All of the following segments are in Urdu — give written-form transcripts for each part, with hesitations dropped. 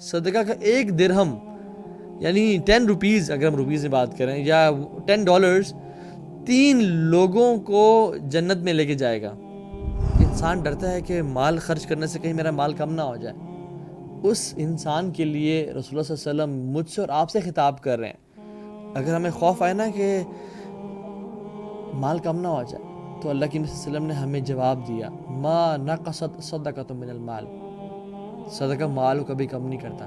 صدقہ کا ایک درہم یعنی 10 روپیز، اگر ہم روپیز میں بات کریں، یا $10 3 لوگوں کو جنت میں لے کے جائے گا۔ انسان ڈرتا ہے کہ مال خرچ کرنے سے کہیں میرا مال کم نہ ہو جائے۔ اس انسان کے لیے رسول اللہ صلی اللہ علیہ وسلم مجھ سے اور آپ سے خطاب کر رہے ہیں۔ اگر ہمیں خوف آئے نا کہ مال کم نہ ہو جائے، تو اللہ کے نبی صلی اللہ علیہ وسلم نے ہمیں جواب دیا، ما نقصت صدقۃ من المال، صدقہ مال کو کبھی کم نہیں کرتا۔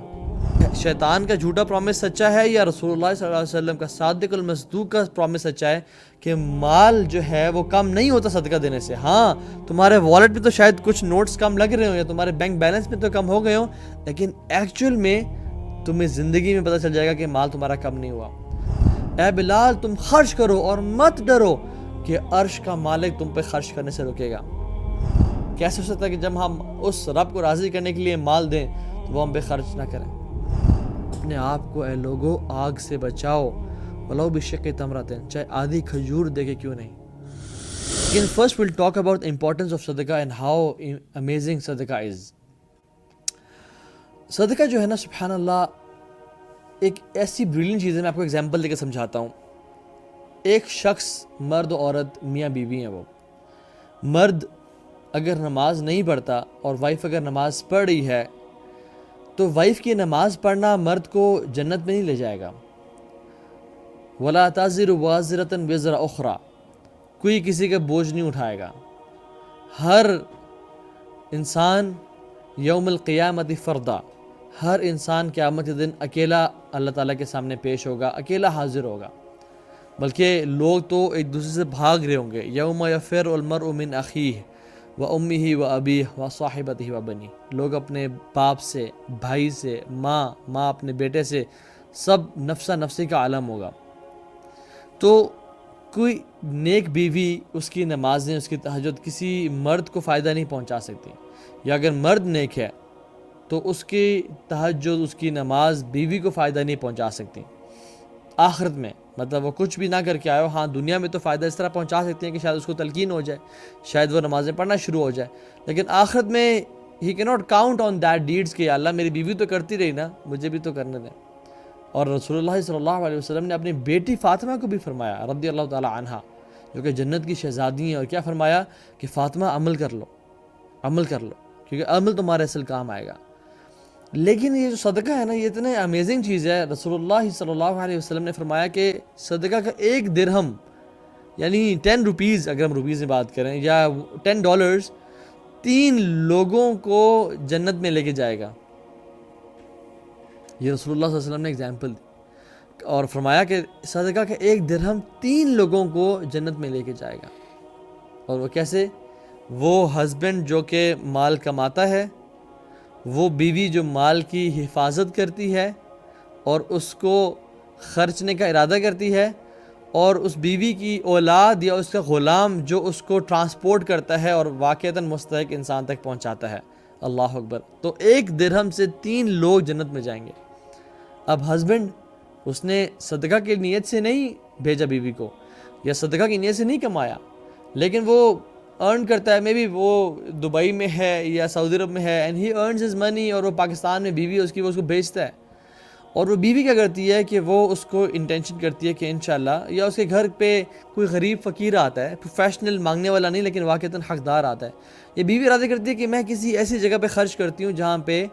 شیطان کا جھوٹا پرومس سچا ہے یا رسول اللہ صلی اللہ علیہ وسلم کا صادق المصدوق کا پرومس سچا ہے کہ مال جو ہے وہ کم نہیں ہوتا صدقہ دینے سے؟ ہاں، تمہارے والیٹ میں تو شاید کچھ نوٹس کم لگ رہے ہوں یا تمہارے بینک بیلنس میں تو کم ہو گئے ہوں، لیکن ایکچوئل میں تمہیں زندگی میں پتہ چل جائے گا کہ مال تمہارا کم نہیں ہوا۔ اے بلال، تم خرچ کرو اور مت ڈرو کہ عرش کا مالک تم پہ خرچ کرنے سے رکے گا۔ کیسے ہو سکتا ہے کہ جب ہم اس رب کو راضی کرنے کے لیے مال دیں تو وہ ہم پہ خرچ نہ کریں؟ اپنے آپ کو اے لوگو آگ سے بچاؤ، ولو بشق تمرتن، چاہے آدھی کھجور دے کے کیوں نہیں۔ لیکن first we'll talk about the importance of صدقہ and how amazing صدقہ is۔ صدقہ جو ہے نا، سبحان اللہ، ایک ایسی بریلینٹ چیز ہے۔ میں آپ کو ایگزامپل دے کے سمجھاتا ہوں۔ ایک شخص، مرد و عورت، میاں بیوی ہیں۔ وہ مرد اگر نماز نہیں پڑھتا اور وائف اگر نماز پڑھ رہی ہے تو وائف کی نماز پڑھنا مرد کو جنت میں نہیں لے جائے گا۔ وَلَا تَزِرُ وَازِرَةٌ وِزْرَ أُخْرَى، کوئی کسی کا بوجھ نہیں اٹھائے گا۔ ہر انسان یوم القیامت فردا، ہر انسان قیامت کے دن اکیلا اللہ تعالیٰ کے سامنے پیش ہوگا، اکیلا حاضر ہوگا۔ بلکہ لوگ تو ایک دوسرے سے بھاگ رہے ہوں گے۔ یوم یفر المرء من اخیہ وامہ وابیہ وصاحبتہ وبنیہ، لوگ اپنے باپ سے، بھائی سے، ماں اپنے بیٹے سے، سب نفسا نفسی کا عالم ہوگا۔ تو کوئی نیک بیوی، اس کی نمازیں، اس کی تہجد کسی مرد کو فائدہ نہیں پہنچا سکتی، یا اگر مرد نیک ہے تو اس کی تہجد، اس کی نماز بیوی کو فائدہ نہیں پہنچا سکتی۔ آخرت میں مطلب وہ کچھ بھی نہ کر کے آئے ہو، ہاں دنیا میں تو فائدہ اس طرح پہنچا سکتی ہیں کہ شاید اس کو تلقین ہو جائے، شاید وہ نمازیں پڑھنا شروع ہو جائے، لیکن آخرت میں ہی کی not count on that deeds کہ اللہ میری بیوی تو کرتی رہی نا، مجھے بھی تو کرنے دیں۔ اور رسول اللہ صلی اللہ علیہ وسلم نے اپنی بیٹی فاطمہ کو بھی فرمایا رضی اللہ تعالی عنہا، جو کہ جنت کی شہزادی ہیں، اور کیا فرمایا کہ فاطمہ عمل کر لو، کیونکہ عمل تمہارے اصل کام آئے گا۔ لیکن یہ جو صدقہ ہے نا، یہ اتنے امیزنگ چیز ہے۔ رسول اللہ صلی اللہ علیہ وسلم نے فرمایا کہ صدقہ کا ایک درہم یعنی 10 روپیز، اگر ہم روپیز میں بات کریں، یا $10 3 لوگوں کو جنت میں لے کے جائے گا۔ یہ رسول اللہ صلی اللہ علیہ وسلم نے ایگزامپل دی اور فرمایا کہ صدقہ کا ایک درہم 3 لوگوں کو جنت میں لے کے جائے گا۔ اور وہ کیسے؟ وہ ہسبینڈ جو کہ مال کماتا ہے، وہ بیوی جو مال کی حفاظت کرتی ہے اور اس کو خرچنے کا ارادہ کرتی ہے، اور اس بیوی کی اولاد یا اس کا غلام جو اس کو ٹرانسپورٹ کرتا ہے اور واقعتاً مستحق انسان تک پہنچاتا ہے۔ اللہ اکبر۔ تو ایک درہم سے 3 لوگ جنت میں جائیں گے۔ اب ہسبینڈ، اس نے صدقہ کی نیت سے نہیں بھیجا بیوی کو، یا صدقہ کی نیت سے نہیں کمایا، لیکن وہ ارن کرتا ہے، مے بی وہ دبئی میں ہے یا سعودی عرب میں ہے، اینڈ ہی ارنز ہز منی، اور وہ پاکستان میں بیوی اس کی، وہ اس کو بھیجتا ہے۔ اور وہ بیوی کیا کرتی ہے کہ وہ اس کو انٹینشن کرتی ہے کہ انشاءاللہ، یا اس کے گھر پہ کوئی غریب فقیر آتا ہے، پروفیشنل مانگنے والا نہیں لیکن واقعتاً حقدار آتا ہے، یہ بیوی ارادہ کرتی ہے کہ میں کسی ایسی جگہ پہ خرچ کرتی ہوں جہاں پہ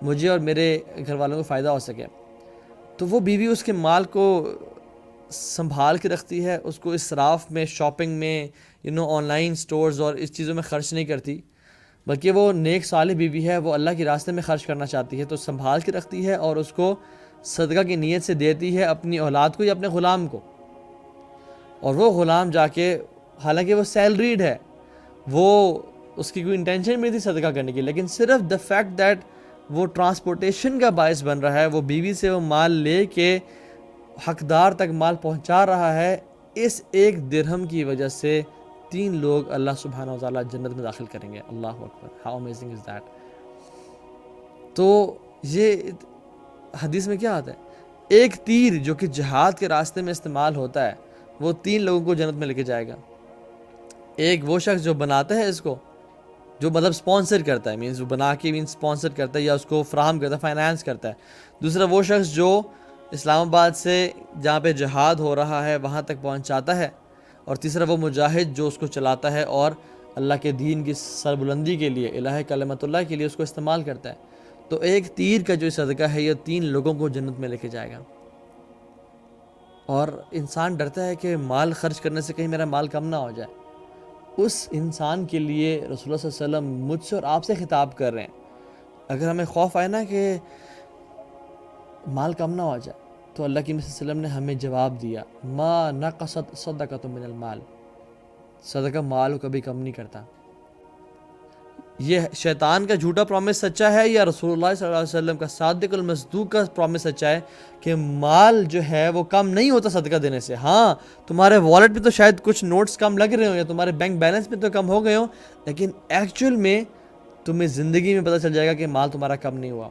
مجھے اور میرے گھر والوں کو فائدہ ہو سکے۔ تو وہ بیوی اس کے مال کو سنبھال کے رکھتی ہے، اس کو اسراف میں، شاپنگ میں، آن لائن سٹورز اور اس چیزوں میں خرچ نہیں کرتی، بلکہ وہ نیک صالح بیوی ہے، وہ اللہ کے راستے میں خرچ کرنا چاہتی ہے تو سنبھال کے رکھتی ہے، اور اس کو صدقہ کی نیت سے دیتی ہے اپنی اولاد کو یا اپنے غلام کو۔ اور وہ غلام جا کے، حالانکہ وہ سیلریڈ ہے، وہ اس کی کوئی انٹینشن نہیں تھی صدقہ کرنے کی، لیکن صرف دا فیکٹ دیٹ وہ ٹرانسپورٹیشن کا باعث بن رہا ہے، وہ بیوی سے وہ مال لے کے حقدار تک مال پہنچا رہا ہے، اس ایک درہم کی وجہ سے 3 لوگ اللہ سبحانہ و تعالیٰ جنت میں داخل کریں گے۔ اللہ اکبر، ہاؤ امیزنگ از دیٹ۔ تو یہ حدیث میں کیا آتا ہے؟ ایک تیر جو کہ جہاد کے راستے میں استعمال ہوتا ہے، وہ 3 لوگوں کو جنت میں لے کے جائے گا۔ ایک وہ شخص جو بناتا ہے اس کو، جو مطلب اسپانسر کرتا ہے، مینس وہ بنا کے مینس اسپانسر کرتا ہے یا اس کو فراہم کرتا ہے، فائنانس کرتا ہے. دوسرا وہ شخص جو اسلام آباد سے جہاں پہ جہاد ہو رہا ہے وہاں تک پہنچاتا ہے. اور تیسرا وہ مجاہد جو اس کو چلاتا ہے اور اللہ کے دین کی سربلندی کے لیے، الہ کلمت اللہ کے لیے اس کو استعمال کرتا ہے. تو ایک تیر کا جو صدقہ ہے یہ 3 لوگوں کو جنت میں لے کے جائے گا. اور انسان ڈرتا ہے کہ مال خرچ کرنے سے کہیں میرا مال کم نہ ہو جائے. اس انسان کے لیے رسول اللہ صلی اللہ علیہ وسلم مجھ سے اور آپ سے خطاب کر رہے ہیں. اگر ہمیں خوف آئے نا کہ مال کم نہ ہو جائے تو اللہ کے نبی صلی اللہ علیہ وسلم نے ہمیں جواب دیا، ما نقصت صدقۃ من المال، صدقہ مال کو کبھی کم نہیں کرتا. یہ شیطان کا جھوٹا پرومس سچا ہے یا رسول اللہ صلی اللہ علیہ وسلم کا صادق المصدوق کا پرومس سچا ہے کہ مال جو ہے وہ کم نہیں ہوتا صدقہ دینے سے؟ ہاں تمہارے والٹ پہ تو شاید کچھ نوٹس کم لگ رہے ہوں یا تمہارے بینک بیلنس پہ تو کم ہو گئے ہوں، لیکن ایکچوئل میں تمہیں زندگی میں پتہ چل جائے گا کہ مال تمہارا کم نہیں ہوا.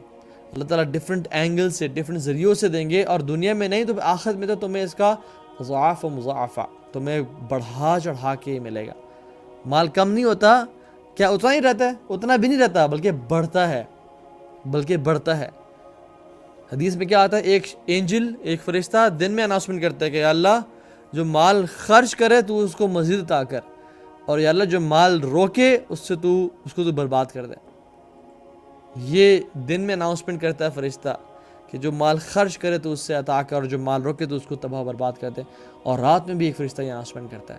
اللہ تعالیٰ ڈفرینٹ اینگل سے ڈفرینٹ ذریعوں سے دیں گے، اور دنیا میں نہیں تو آخرت میں تو تمہیں اس کا ضعاف و مضاعفہ تمہیں بڑھا چڑھا کے ملے گا. مال کم نہیں ہوتا، کیا اتنا ہی رہتا ہے؟ اتنا بھی نہیں رہتا، بلکہ بڑھتا ہے. حدیث میں کیا آتا ہے؟ ایک اینجل، ایک فرشتہ دن میں اناؤنسمنٹ کرتا ہے کہ یا اللہ جو مال خرچ کرے تو اس کو مزید عطا کر، اور یا اللہ جو مال روکے اس کو تو برباد کر دے. یہ دن میں اناؤنسمنٹ کرتا ہے فرشتہ کہ جو مال خرچ کرے تو اس سے عطا کر، اور جو مال روکے تو اس کو تباہ برباد کر دے. اور رات میں بھی ایک فرشتہ یہ اناؤنسمنٹ کرتا ہے.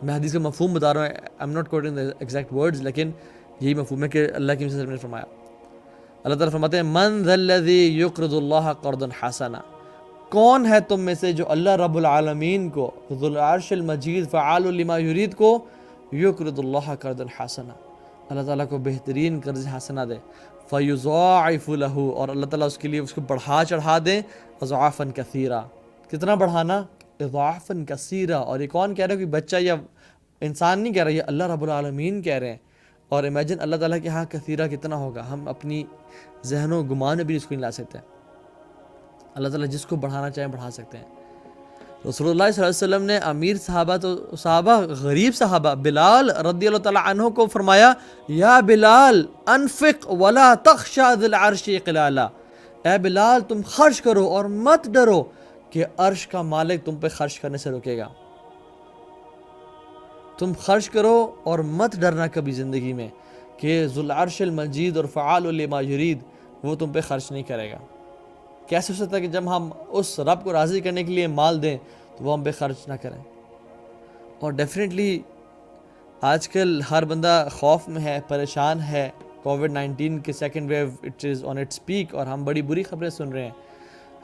میں حدیث کا مفہوم بتا رہا ہوں، I'm not quoting the exact words, لیکن یہی مفہوم ہے کہ اللہ کے نبی نے فرمایا. اللہ تعالیٰ فرماتے ہیں من ذا الذی یقرض اللہ قرضا حسنا، کون ہے تم میں سے جو اللہ رب العالمین کو، ذو العرش المجید فعال لما یرید کو، یقرض اللہ قرضا حسنا، اللہ تعالیٰ کو بہترین قرض حسنا دے، فیضاعف لہ، اور اللہ تعالیٰ اس کے لیے اس کو بڑھا چڑھا دے، اضعافا کثیرا، کتنا بڑھانا؟ اضعافا کثیرا. اور یہ کون کہہ رہا ہے؟ کوئی بچہ یا انسان نہیں کہہ رہا، یہ اللہ رب العالمین کہہ رہے ہیں. اور امیجن اللہ تعالیٰ کے ہاں کثیرہ کتنا ہوگا، ہم اپنی ذہن و گمان میں بھی اس کو نہیں لا سکتے. اللہ تعالیٰ جس کو بڑھانا چاہیں بڑھا سکتے ہیں. رسول اللہ صلی اللہ علیہ وسلم نے امیر صحابہ غریب صحابہ بلال رضی اللہ تعالیٰ عنہ کو فرمایا، یا بلال انفق ولا تخشى ذی العرش اقلالا، اے بلال تم خرچ کرو اور مت ڈرو کہ عرش کا مالک تم پہ خرچ کرنے سے روکے گا. تم خرچ کرو اور مت ڈرنا کبھی زندگی میں کہ ذو العرش المجید اور فعال لما یرید وہ تم پہ خرچ نہیں کرے گا. کیسے ہو سکتا ہے کہ جب ہم اس رب کو راضی کرنے کے لیے مال دیں تو وہ ہم پہ خرچ نہ کریں؟ اور ڈیفینیٹلی آج کل ہر بندہ خوف میں ہے، پریشان ہے. کووڈ-19 کے second wave it is on its peak, اور ہم بڑی بری خبریں سن رہے ہیں.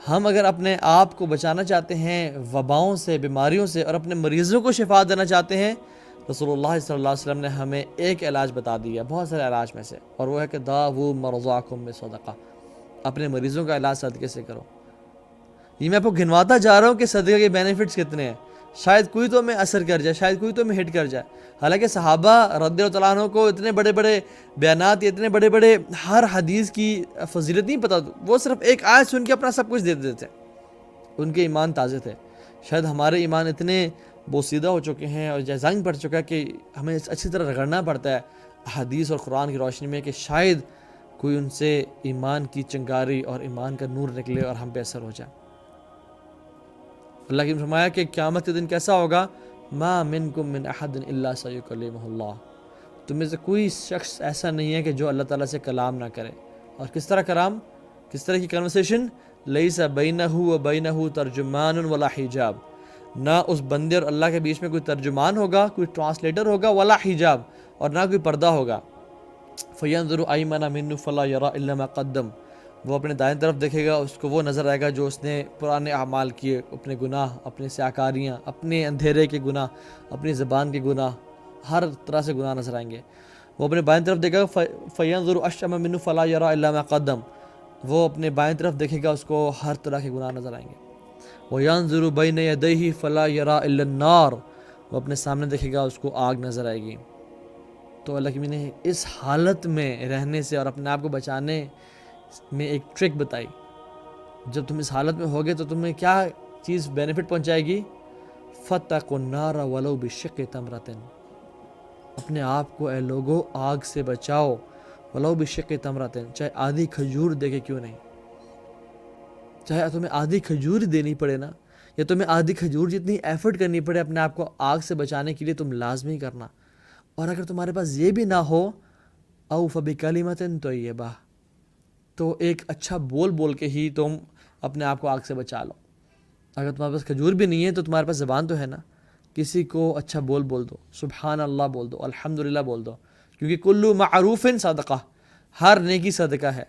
ہم اگر اپنے آپ کو بچانا چاہتے ہیں وباؤں سے، بیماریوں سے، اور اپنے مریضوں کو شفا دینا چاہتے ہیں، رسول اللہ صلی اللہ علیہ وسلم نے ہمیں ایک علاج بتا دیا بہت سارے علاج میں سے، اور وہ ہے کہ داؤ مرضاکم بصدقہ، اپنے مریضوں کا علاج صدقے سے کرو. یہ میں آپ کو گنواتا جا رہا ہوں کہ صدقے کے بینیفٹس کتنے ہیں. شاید کوئی تو ہمیں اثر کر جائے، شاید کوئی تو ہمیں ہٹ کر جائے. حالانکہ صحابہ رضی اللہ تعالیٰ عنہ کو اتنے بڑے بڑے بیانات، اتنے بڑے بڑے ہر حدیث کی فضیلت نہیں پتہ، وہ صرف ایک آیت سن کے اپنا سب کچھ دے دیتے تھے. ان کے ایمان تازے تھے. شاید ہمارے ایمان اتنے بوسیدہ ہو چکے ہیں اور زنگ پڑ چکا ہے کہ ہمیں اچھی طرح رگڑنا پڑتا ہے حدیث اور قرآن کی روشنی میں کہ شاید کوئی ان سے ایمان کی چنگاری اور ایمان کا نور نکلے اور ہم پہ اثر ہو جائے. اللہ کی فرمایا کہ قیامت کے دن کیسا ہوگا؟ ما منکم من احد الا سیکلمہ اللہ، تم میں سے کوئی شخص ایسا نہیں ہے کہ جو اللہ تعالیٰ سے کلام نہ کرے. اور کس طرح کلام، کس طرح کی کنورسیشن؟ لیس بینہ و بینہ ترجمان ولا حجاب، نہ اس بندے اور اللہ کے بیچ میں کوئی ترجمان ہوگا، کوئی ٹرانسلیٹر ہوگا، ولا حجاب، اور نہ کوئی پردہ ہوگا. فینظر ایمن منہ فلا یری الا ما قدم، وہ اپنے دائیں طرف دیکھے گا، اس کو وہ نظر آئے گا جو اس نے پرانے اعمال کیے، اپنے گناہ، اپنے سیاکاریاں، اپنے اندھیرے کے گناہ، اپنی زبان کے گناہ، ہر طرح سے گناہ نظر آئیں گے. وہ اپنے بائیں طرف دیکھے گا، فینظر اشأم منہ فلا یری الا ما قدم، وہ اپنے بائیں طرف دیکھے گا، اس کو ہر طرح کے گناہ نظر آئیں گے. وَيَنظُرُ بَيْنَ يَدَيْهِ فَلَا يَرَى إِلَّا النَّارِ، وہ اپنے سامنے دیکھے گا، اس کو آگ نظر آئے گی. تو اللہ کی نے اس حالت میں رہنے سے اور اپنے آپ کو بچانے میں ایک ٹرک بتائی. جب تم اس حالت میں ہوگے تو تمہیں کیا چیز بینیفٹ پہنچائے گی؟ فَاتَّقُوا النَّارَ وَلَوْ بِشِقِّ تَمْرَةٍ، اپنے آپ کو اے لوگوں آگ سے بچاؤ، ولو بشق تمرتن، چاہے آدھی کھجور دے کے کیوں نہیں، چاہے تمہیں آدھی کھجور دینی پڑے نا، یا تمہیں آدھی کھجور جتنی ایفرٹ کرنی پڑے اپنے آپ کو آگ سے بچانے کے لیے، تم لازمی کرنا۔ اور اگر تمہارے پاس یہ بھی نہ ہو، او فبکلمۃ طیبہ، تو ایک اچھا بول کے ہی تم اپنے آپ کو آگ سے بچا لو۔ اگر تمہارے پاس کھجور بھی نہیں ہے تو تمہارے پاس زبان تو ہے نا، کسی کو اچھا بول دو، سبحان اللہ بول دو، الحمدللہ بول دو، کیونکہ کلو معروف صدقہ، ہر نیکی صدقہ ہے۔